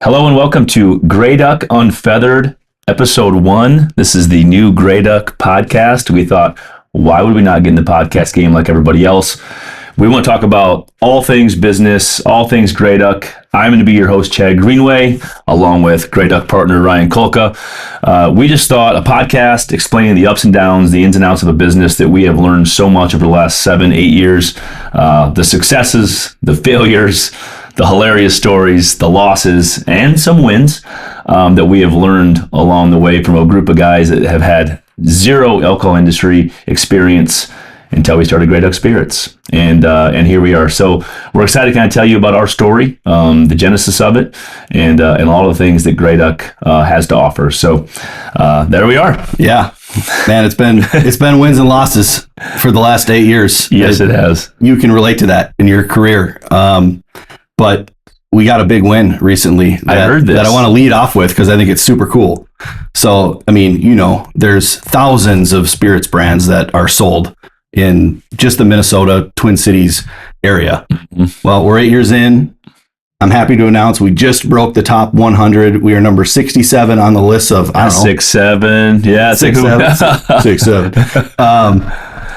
Hello and welcome to Gray Duck Unfeathered, episode 1. This is the new Gray Duck podcast. We thought, why would we not get in the podcast game like everybody else? We want to talk about all things business, all things Gray Duck. I'm going to be your host, Chad Greenway, along with Gray Duck partner Ryan Kulka. We just thought a podcast explaining the ups and downs, the ins and outs of a business that we have learned so much over the last 7-8 years. The successes, the failures, the hilarious stories, the losses, and some wins that we have learned along the way from a group of guys that have had zero alcohol industry experience until we started Gray Duck Spirits. And here we are. So we're excited to kind of tell you about our story, the genesis of it, and all the things that Gray Duck has to offer. So there we are. Yeah, man, it's been wins and losses for the last 8 years. Yes, it has. You can relate to that in your career. But we got a big win recently I heard this. that I want to lead off with because I think it's super cool. So, I mean, there's thousands of spirits brands that are sold in just the Minnesota Twin Cities area. Mm-hmm. Well, we're 8 years in. I'm happy to announce we just broke the top 100. We are number 67 on the list of, I don't know. 6, 7. Yeah, 6, 7. 6, 7.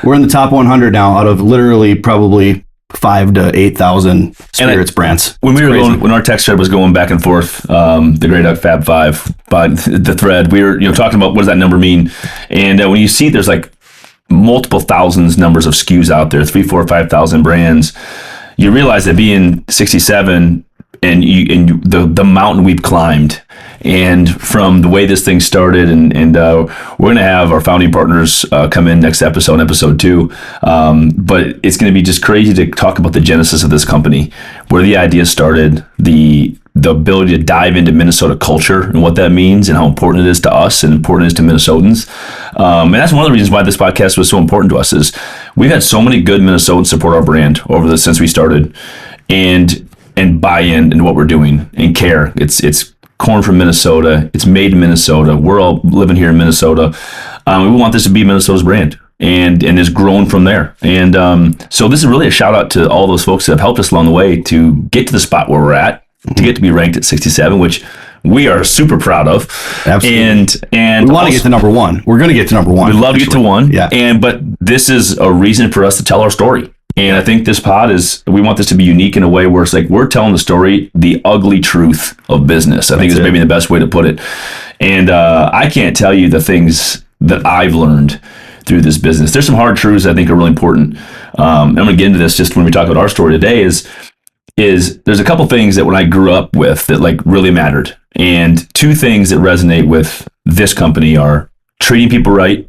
We're in the top 100 now out of literally probably 5,000 to 8,000 spirits brands. When our text thread was going back and forth, the Gray Duck Fab Five, but the thread, we were talking about what does that number mean, and when you see there's like multiple thousands numbers of SKUs out there, 3, 4, 5,000 brands, you realize that being 67 and the mountain we've climbed. And from the way this thing started, and we're going to have our founding partners come in next episode 2. But it's going to be just crazy to talk about the genesis of this company, where the idea started, the ability to dive into Minnesota culture and what that means and how important it is to us and important it is to Minnesotans. And that's one of the reasons why this podcast was so important to us is we've had so many good Minnesotans support our brand since we started and buy into what we're doing and care. It's corn from Minnesota. It's made in Minnesota. We're all living here in Minnesota. We want this to be Minnesota's brand, and it's grown from there. And so this is really a shout out to all those folks that have helped us along the way to get to the spot where we're at, to get to be ranked at 67, which we are super proud of. Absolutely. And we want to get to number 1. We're going to get to number 1. We'd love to get to 1. Yeah. But this is a reason for us to tell our story. And I think this pod we want this to be unique in a way where it's like we're telling the story, the ugly truth of business. I think is maybe the best way to put it. And I can't tell you the things that I've learned through this business. There's some hard truths I think are really important. I'm going to get into this just when we talk about our story today is there's a couple things that when I grew up with that like really mattered. And 2 things that resonate with this company are treating people right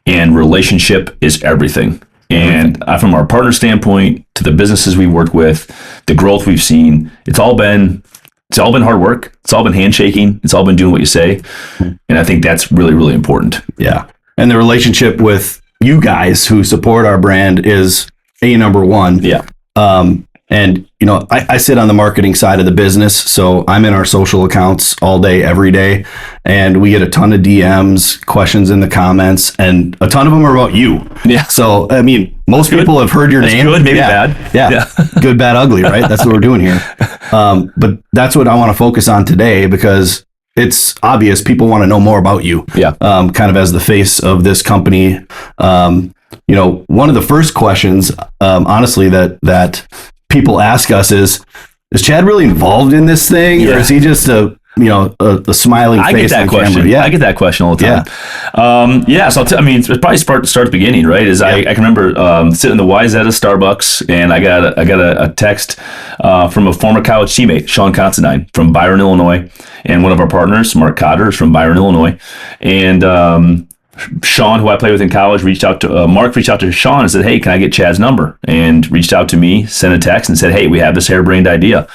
and relationship is everything. And from our partner standpoint to the businesses we work with, the growth we've seen, it's all been hard work. It's all been handshaking. It's all been doing what you say. And I think that's really, really important. Yeah. And the relationship with you guys who support our brand is number 1. Yeah. And, I sit on the marketing side of the business, so I'm in our social accounts all day, every day, and we get a ton of DMs, questions in the comments, and a ton of them are about you. Yeah. So, I mean, most people have heard your name. Good, maybe bad. Yeah. Good, bad, ugly, right? That's what we're doing here. But that's what I want to focus on today because it's obvious people want to know more about you. Yeah. Kind of as the face of this company. One of the first questions, honestly, that people ask us is Chad really involved in this thing, or is he just a smiling face on camera? Yeah, I get that question all the time. So it's probably start at the beginning, right? I can remember sitting in the Wyzetta Starbucks, and I got a text from a former college teammate, Sean Considine from Byron, Illinois, and one of our partners, Mark Cotter, is from Byron, Illinois, and Sean, who I played with in college, Mark reached out to Sean and said, "Hey, can I get Chad's number?" And reached out to me, sent a text and said, "Hey, we have this harebrained idea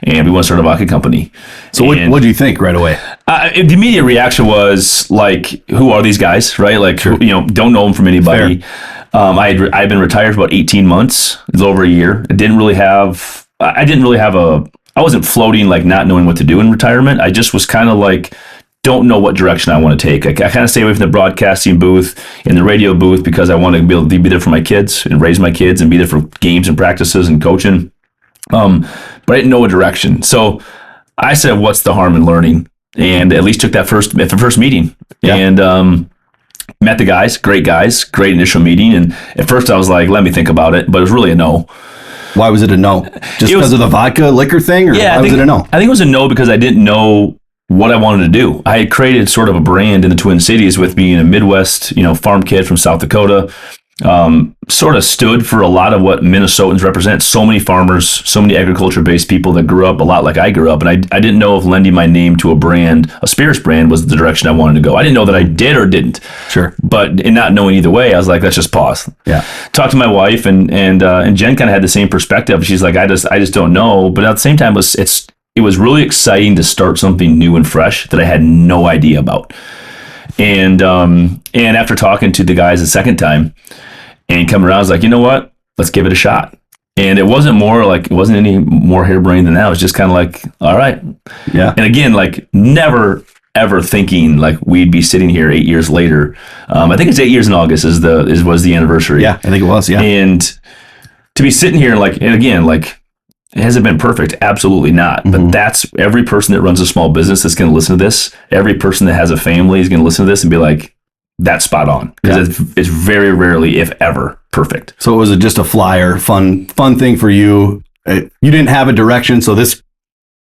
and we want to start a vodka company." So what do you think right away? The immediate reaction was like, who are these guys? Right? Like, sure. Don't know them from anybody. I'd been retired for about 18 months. It was over a year. I wasn't floating, like not knowing what to do in retirement. I just was kind of like, don't know what direction I want to take. I kind of stay away from the broadcasting booth and the radio booth because I want to be able to be there for my kids and raise my kids and be there for games and practices and coaching. But I didn't know a direction. So I said, what's the harm in learning? And at least took that first meeting and met the guys, great initial meeting. And at first I was like, let me think about it, but it was really a no. Why was it a no? Just because of the vodka liquor thing? Or why was it a no? I think it was a no because I didn't know what I wanted to do. I had created sort of a brand in the Twin Cities with being a Midwest, farm kid from South Dakota. Sort of stood for a lot of what Minnesotans represent. So many farmers, so many agriculture-based people that grew up a lot like I grew up. And I didn't know if lending my name to a spirits brand was the direction I wanted to go. I didn't know that I did or didn't. Sure. But in not knowing either way, I was like, let's just pause. Yeah. Talked to my wife and Jen kind of had the same perspective. She's like, I just don't know. But at the same time, it was really exciting to start something new and fresh that I had no idea about. And after talking to the guys the second time and coming around, I was like, you know what? Let's give it a shot. And it wasn't any more harebrained than that. It was just kind of like, all right. Yeah. And again, like never ever thinking like we'd be sitting here 8 years later. I think it's 8 years in August was the anniversary. Yeah, I think it was. Yeah. And to be sitting here has it been perfect? Absolutely not. But that's every person that runs a small business that's going to listen to this. Every person that has a family is going to listen to this and be like, that's spot on. Because it's very rarely, if ever, perfect. So it was just a flyer, fun thing for you. You didn't have a direction, so this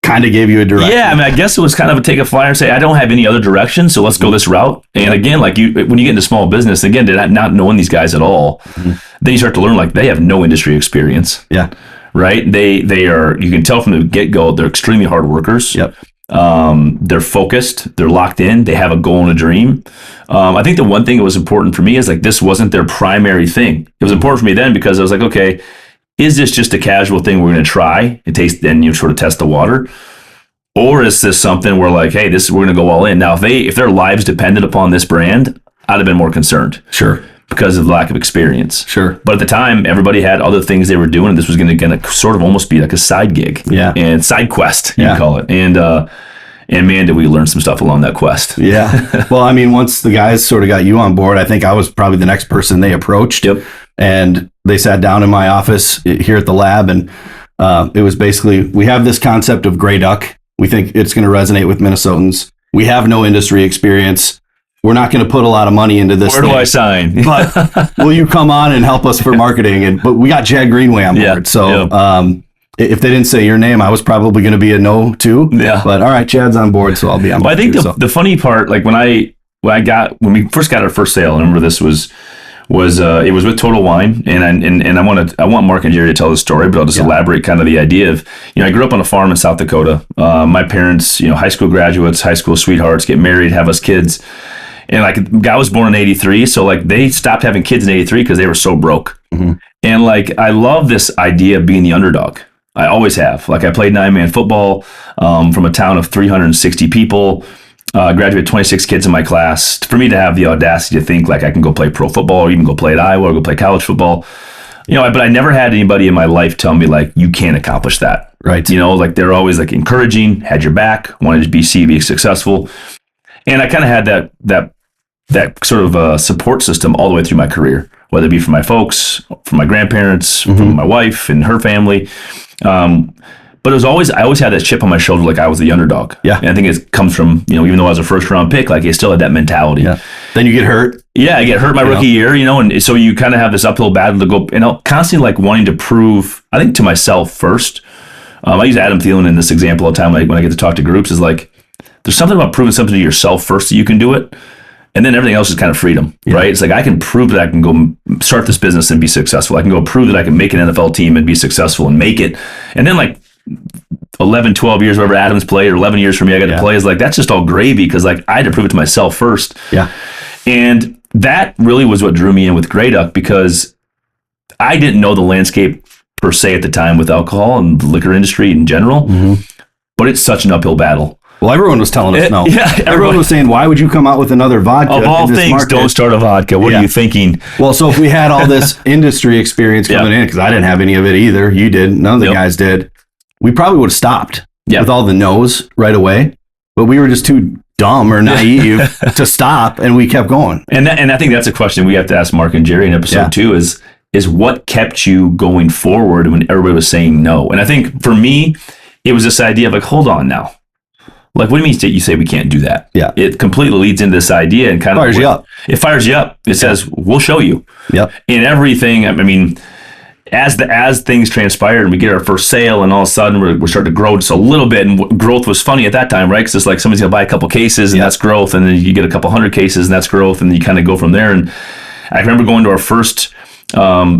kind of gave you a direction. Yeah, I mean, I guess it was kind of a take a flyer and say, I don't have any other direction, so let's go this route. And again, like when you get into small business, again, not knowing these guys at all, then you start to learn like they have no industry experience. Yeah. Right? They are, you can tell from the get-go, they're extremely hard workers. Yep. They're focused, they're locked in, they have a goal and a dream. I think the one thing that was important for me is like this wasn't their primary thing. It was important for me then because I was like, okay, is this just a casual thing we're going to try and taste, then you sort of test the water? Or is this something where like, hey, we're going to go all in? Now, if their lives depended upon this brand, I'd have been more concerned. Sure. Because of the lack of experience. Sure. But at the time, everybody had other things they were doing, and this was going to sort of almost be like a side gig. Yeah. And side quest, you call it. And man, did we learn some stuff along that quest. Yeah. Well, I mean, once the guys sort of got you on board, I think I was probably the next person they approached. Yep. And they sat down in my office here at the lab, and it was basically, we have this concept of Gray Duck. We think it's going to resonate with Minnesotans. We have no industry experience. We're not going to put a lot of money into this. Where do I sign? But will you come on and help us for marketing? But we got Chad Greenway on board. Yeah, so if they didn't say your name, I was probably going to be a no too. Yeah. But all right, Chad's on board, so I'll be on board. I think the funny part, like when we first got our first sale, I remember this was it was with Total Wine, and I want Mark and Jerry to tell the story, but I'll just elaborate kind of the idea of, I grew up on a farm in South Dakota. My parents, high school graduates, high school sweethearts, get married, have us kids. And like, guy was born in 83, so like they stopped having kids in 83 because they were so broke. Mm-hmm. And like, I love this idea of being the underdog. I always have. Like, I played 9-man football from a town of 360 people. Graduated 26 kids in my class. For me to have the audacity to think like I can go play pro football or even go play at Iowa or go play college football, but I never had anybody in my life tell me like, you can't accomplish that. Right. Like they're always like encouraging, had your back, wanted to be successful. And I kind of had that sort of support system all the way through my career, whether it be from my folks, from my grandparents, from my wife and her family. But I always had that chip on my shoulder, like I was the underdog. Yeah. And I think it comes from, even though I was a first round pick, like I still had that mentality. Yeah. Then you get hurt. Yeah, I get hurt my rookie year, and so you kind of have this uphill battle to go, and constantly like wanting to prove, I think, to myself first. I use Adam Thielen in this example all the time, like when I get to talk to groups, is like, there's something about proving something to yourself first that you can do it. And then everything else is kind of freedom, right? It's like, I can prove that I can go start this business and be successful. I can go prove that I can make an NFL team and be successful and make it. And then like 11, 12 years, whatever Adams played, or 11 years for me, I got to play, is like, that's just all gravy because like I had to prove it to myself first. Yeah. And that really was what drew me in with Gray Duck, because I didn't know the landscape per se at the time with alcohol and the liquor industry in general, but it's such an uphill battle. Well, everyone was telling us no. Yeah, everyone was saying, why would you come out with another vodka? Of all in this things, market? don't start a vodka. What are you thinking? Well, so if we had all this industry experience coming in, because I didn't have any of it either, you did, none of the guys did, we probably would have stopped with all the no's right away. But we were just too dumb or naive to stop, and we kept going. And I think that's a question we have to ask Mark and Jerry in episode 2 is what kept you going forward when everybody was saying no? And I think for me, it was this idea of like, hold on now. Like, what do you mean you say we can't do that? Yeah. It completely leads into this idea and kind of fires you up. It fires you up. It says, we'll show you. Yep. In everything, I mean, as things transpired and we get our first sale and all of a sudden we're starting to grow just a little bit, and growth was funny at that time, right? Because it's like somebody's going to buy a couple cases and that's growth, and then you get a couple hundred cases and that's growth, and you kind of go from there. And I remember going to our first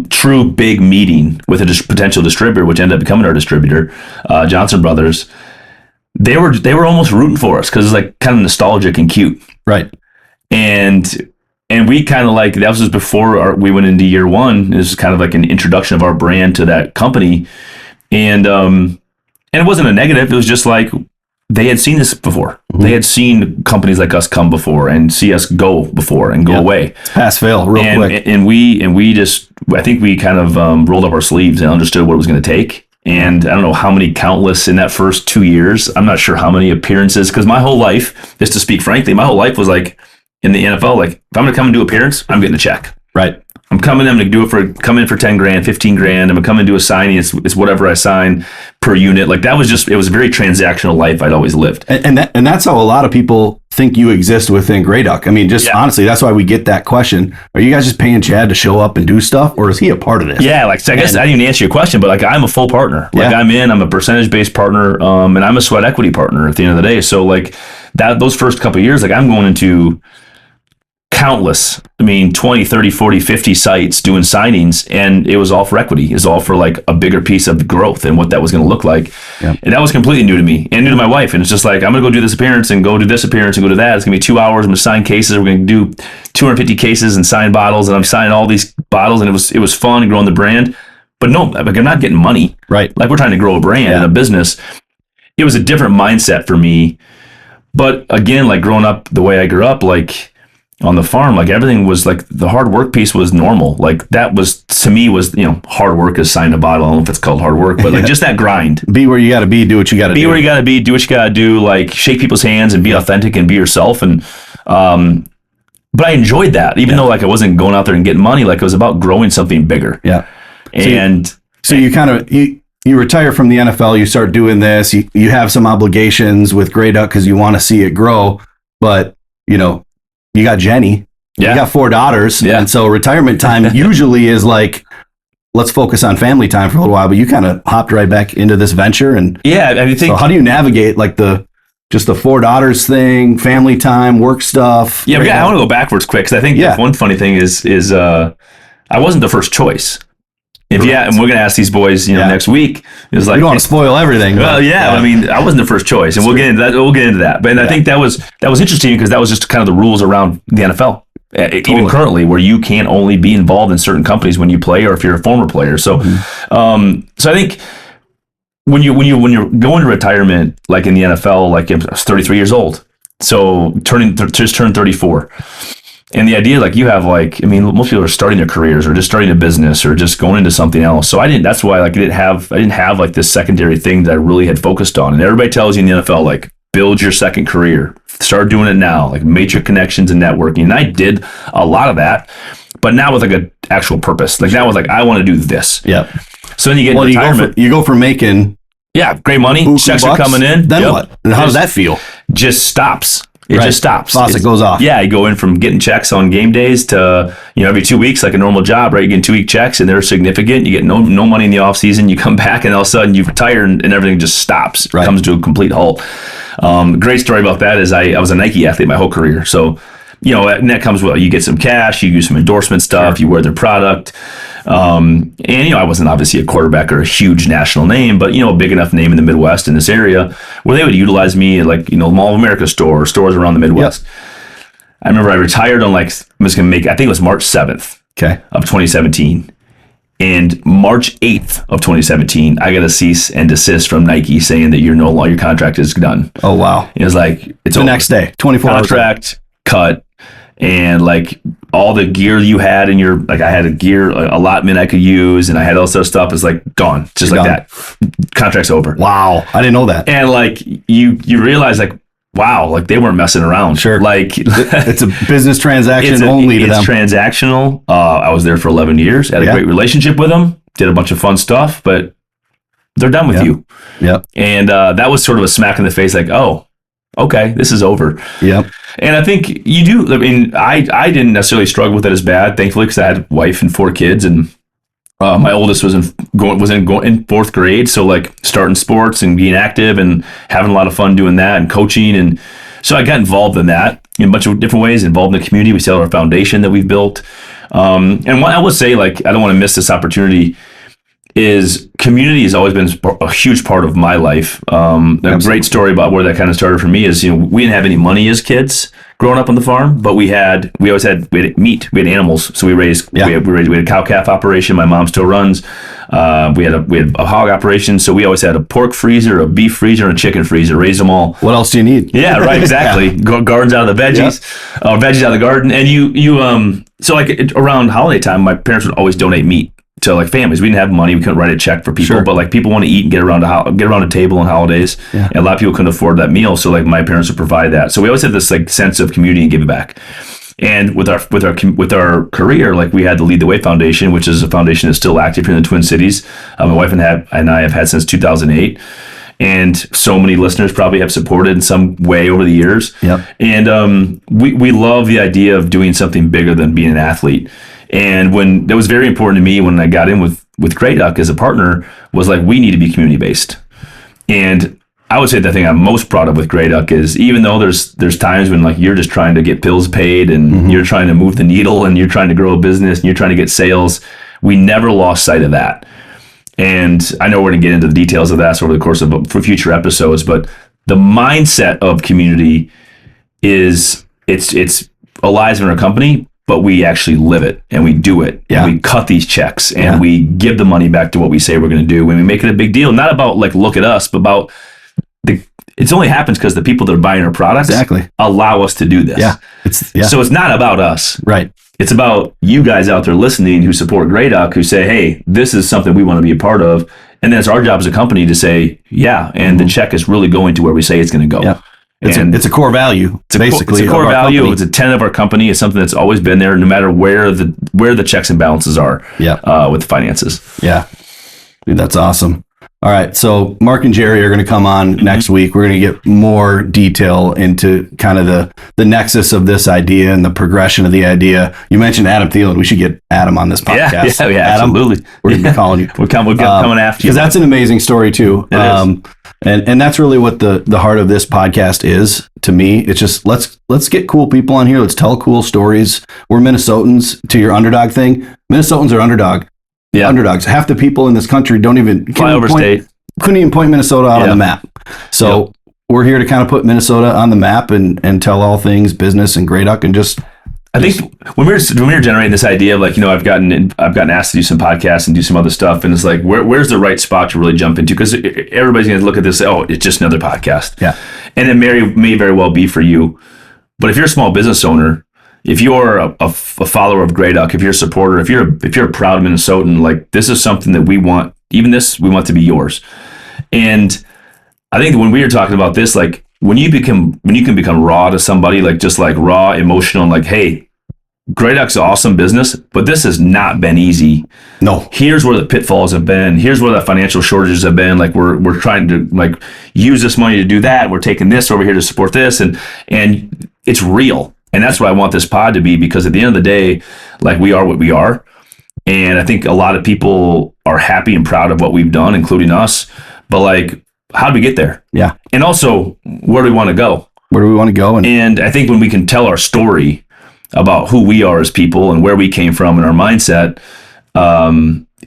true big meeting with a potential distributor, which ended up becoming our distributor, Johnson Brothers. They were almost rooting for us because it's like kind of nostalgic and cute. Right. And we kind of like, that was just before we went into year one. It was kind of like an introduction of our brand to that company. And it wasn't a negative. It was just like, they had seen this before. Mm-hmm. They had seen companies like us come before and see us go before and go away. It's pass fail real quick. And we just, I think we kind of rolled up our sleeves and understood what it was going to take. And I don't know how many countless in that first 2 years. I'm not sure how many appearances, because my whole life, just to speak frankly, my whole life was like, in the NFL, like, if I'm going to come and do appearance, I'm getting a check. Right. I'm going to come in for 10 grand, 15 grand. I'm going to come and do a signing. It's whatever I sign per unit. Like, that was just, it was a very transactional life I'd always lived. And that's how a lot of people think you exist within Gray Duck. I mean, honestly, that's why we get that question. Are you guys just paying Chad to show up and do stuff, or is he a part of this? Yeah. Like, so I guess I didn't even answer your question, but like, I'm a full partner. Like, I'm a percentage-based partner, and I'm a sweat equity partner at the end of the day. So like those first couple of years, like, I'm going into countless, 20, 30, 40, 50 sites doing signings, and it was all for equity. It was all for like a bigger piece of growth and what that was going to look like. Yep. And that was completely new to me and new to my wife. And it's just like, I'm going to go do this appearance and go do this appearance and go do that. It's going to be 2 hours. I'm going to sign cases. We're going to do 250 cases and sign bottles. And I'm signing all these bottles, and it was fun growing the brand. But no, like, I'm not getting money. Right. Like, we're trying to grow a brand and a business. It was a different mindset for me. But again, like, growing up the way I grew up, like, on the farm, like, everything was like, the hard work piece was normal. Like, that was, to me, was, hard work is signing a bottle. I don't know if it's called hard work, but like, just that grind. Be where you got to be, do what you got to do. Be where you got to be, do what you got to do, like, shake people's hands and be authentic and be yourself. And, but I enjoyed that, even though like I wasn't going out there and getting money. Like, it was about growing something bigger. Yeah. And so you kind of, you retire from the NFL, you start doing this, you have some obligations with Gray Duck because you want to see it grow, but you got Jenny, you got 4 daughters. And so retirement time usually is like, let's focus on family time for a little while, but you kind of hopped right back into this venture. And so how do you navigate like the 4 daughters thing, family time, work stuff? Yeah. I want to go backwards quick, because I think one funny thing is I wasn't the first choice. And we're going to ask these boys, next week. It's like, we don't want to spoil everything. Well, I wasn't the first choice, and we'll get into that. But I think that was interesting, because that was just kind of the rules around the NFL, even currently, where you can't only be involved in certain companies when you play, or if you're a former player. So, so I think when you're going to retirement, like in the NFL, like, I was 33 years old, so just turned 34. And the idea, like, you have like, most people are starting their careers or just starting a business or just going into something else. So that's why, like, I didn't have like this secondary thing that I really had focused on. And everybody tells you in the NFL, like, build your second career, start doing it now, like, make your connections and networking. And I did a lot of that, but now with like an actual purpose. Like, now with like, I want to do this. Yeah. So then you get into retirement. You go from making great money, checks are coming in. Then what? And how does that feel? Just stops. It just stops. Faucet goes off. Yeah, you go in from getting checks on game days to, every 2 weeks, like a normal job, right? You get 2-week checks, and they're significant. You get no money in the off season. You come back, and all of a sudden you retire, and everything just stops. It comes to a complete halt. Great story about that is I was a Nike athlete my whole career. So, and that comes with, you get some cash, you do some endorsement stuff, you wear their product. And, I wasn't obviously a quarterback or a huge national name, but, a big enough name in the Midwest in this area where they would utilize me at, like, Mall of America store or stores around the Midwest. Yep. I remember I retired on, like, I think it was March 7th of 2017. And March 8th of 2017, I got a cease and desist from Nike saying that your contract is done. Oh, wow. It was like, it's the next day, 24 hours. Contract cut. And like all the gear you had in your, like, I had a gear allotment I could use, and I had all this other stuff is like gone, just like that. Contract's over. Wow, I didn't know that. And like you realize, like, wow, like they weren't messing around. Sure, like it's a business transaction only to them. It's transactional. I was there for 11 years. Had a great relationship with them. Did a bunch of fun stuff, but they're done with you. Yeah, and that was sort of a smack in the face, like, oh. okay, this is over. Yep. And I think you do. I mean, I didn't necessarily struggle with it as bad, thankfully, because I had a wife and 4 kids, and my oldest was in 4th grade. So like starting sports and being active and having a lot of fun doing that and coaching. And so I got involved in that in a bunch of different ways, involved in the community. We still have our foundation that we've built. And what I would say, like, I don't want to miss this opportunity, is community has always been a huge part of my life. A great story about where that kind of started for me is, we didn't have any money as kids growing up on the farm, but we had meat, we had animals. So we had a cow calf operation. My mom still runs. We had a hog operation. So we always had a pork freezer, a beef freezer, and a chicken freezer. Raised them all. What else do you need? Yeah, right. Exactly. Gardens out of the veggies, veggies out of the garden. And so like around holiday time, my parents would always donate meat to like families. We didn't have money. We couldn't write a check for people, but like people want to eat and get around a table on holidays. Yeah. And a lot of people couldn't afford that meal. So like my parents would provide that. So we always had this like sense of community and give it back. And with our career, like we had the Lead the Way Foundation, which is a foundation that's still active here in the Twin Cities. My wife and I have had since 2008. And so many listeners probably have supported in some way over the years. Yep. And we love the idea of doing something bigger than being an athlete. And when that was very important to me when I got in with Gray Duck as a partner, was like, we need to be community based. And I would say the thing I'm most proud of with Gray Duck is, even though there's times when like you're just trying to get bills paid and you're trying to move the needle and you're trying to grow a business and you're trying to get sales, we never lost sight of that. And I know we're going to get into the details of that over the course of for future episodes, but the mindset of community is it's alive in our company, but we actually live it and we do it. Yeah. And we cut these checks and we give the money back to what we say we're going to do. When we make it a big deal, not about like, look at us, but about it only happens because the people that are buying our products allow us to do this. Yeah. So it's not about us. Right. It's about you guys out there listening who support Gray Duck, who say, hey, this is something we want to be a part of. And then it's our job as a company to say, and the check is really going to where we say it's going to go. Yeah. It's a core value. It's basically a core value. Company. It's a tenet of our company. It's something that's always been there, no matter where the checks and balances are. With the finances. Yeah, dude, that's awesome. All right, so Mark and Jerry are going to come on next week. We're going to get more detail into kind of the nexus of this idea and the progression of the idea. You mentioned Adam Thielen. We should get Adam on this podcast. Yeah, Adam, absolutely. We're going to be calling you. We're coming after you. Because that's an amazing story too. It is. And that's really what the heart of this podcast is to me. It's just let's get cool people on here. Let's tell cool stories. We're Minnesotans. To your underdog thing, Minnesotans are underdogs. Half the people in this country couldn't even point Minnesota out on the map. So we're here to kind of put Minnesota on the map and tell all things business and Gray Duck and just. I think when we were generating this idea of like, I've gotten asked to do some podcasts and do some other stuff, and it's like, where's the right spot to really jump into? Because everybody's going to look at this and say, oh, it's just another podcast. Yeah. And it may very well be for you. But if you're a small business owner, if you're a follower of Gray Duck, if you're a supporter, if you're a proud Minnesotan, like, this is something that we want to be yours. And I think when we were talking about this, like, when you can become raw to somebody, like just like raw, emotional, and like, hey, Gray Duck's an awesome business, but this has not been easy. No. Here's where the pitfalls have been. Here's where the financial shortages have been. Like, we're trying to like use this money to do that. We're taking this over here to support this, and it's real. And that's what I want this pod to be, because at the end of the day, like, we are what we are. And I think a lot of people are happy and proud of what we've done, including us. But like, how did we get there? Yeah. And also, where do we want to go? And I think when we can tell our story about who we are as people and where we came from and our mindset,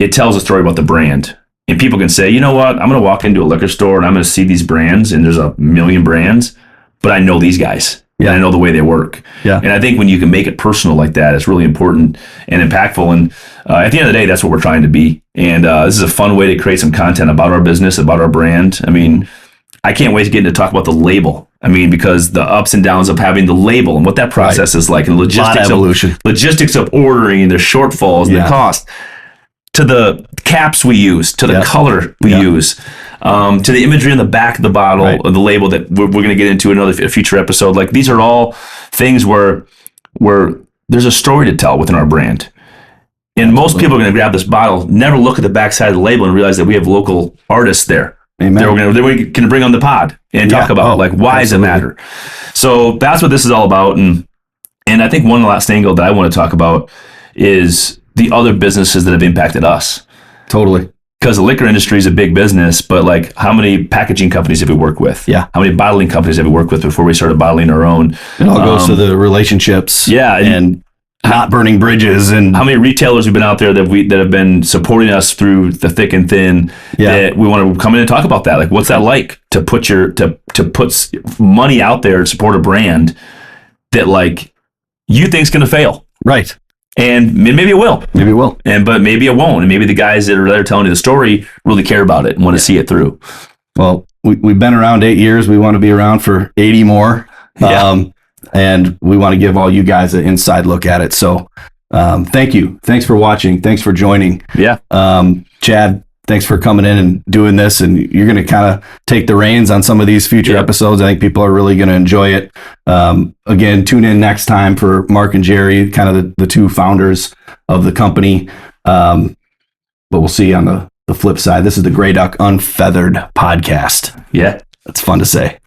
it tells a story about the brand. And people can say, you know what, I'm going to walk into a liquor store and I'm going to see these brands, and there's a million brands, but I know these guys. Yeah. And I know the way they work. Yeah. And I think when you can make it personal like that, it's really important and impactful. And at the end of the day, that's what we're trying to be. And this is a fun way to create some content about our business, about our brand. I mean, I can't wait to get into talk about the label. I mean, because the ups and downs of having the label and what that process is like, and logistics of ordering, and the shortfalls, and the cost, to the caps we use, to the color we use, to the imagery on the back of the bottle, of the label that we're going to get into a future episode. Like, these are all things where there's a story to tell within our brand. And most people are going to grab this bottle, never look at the back side of the label, and realize that we have local artists there. Amen. Then we can bring on the pod and talk about why does it matter. So that's what this is all about. And I think one last angle that I want to talk about is the other businesses that have impacted us. Totally. Because the liquor industry is a big business, but like how many packaging companies have we worked with? Yeah. How many bottling companies have we worked with before we started bottling our own? It all goes to the relationships. Yeah. And not burning bridges. And how many retailers have been out there that have been supporting us through the thick and thin that we want to come in and talk about that. Like, what's that like to put money out there to support a brand that like you think's going to fail? Right. And maybe it will. Maybe it will. But maybe it won't. And maybe the guys that are there telling you the story really care about it and want to see it through. Well, we've been around 8 years. We want to be around for 80 more. Yeah. And we want to give all you guys an inside look at it. So thank you. Thanks for watching. Thanks for joining. Yeah. Chad, thanks for coming in and doing this. And you're going to kind of take the reins on some of these future episodes. I think people are really going to enjoy it. Again, tune in next time for Mark and Jerry, kind of the two founders of the company. But we'll see you on the flip side. This is the Gray Duck Unfeathered podcast. Yeah. That's fun to say.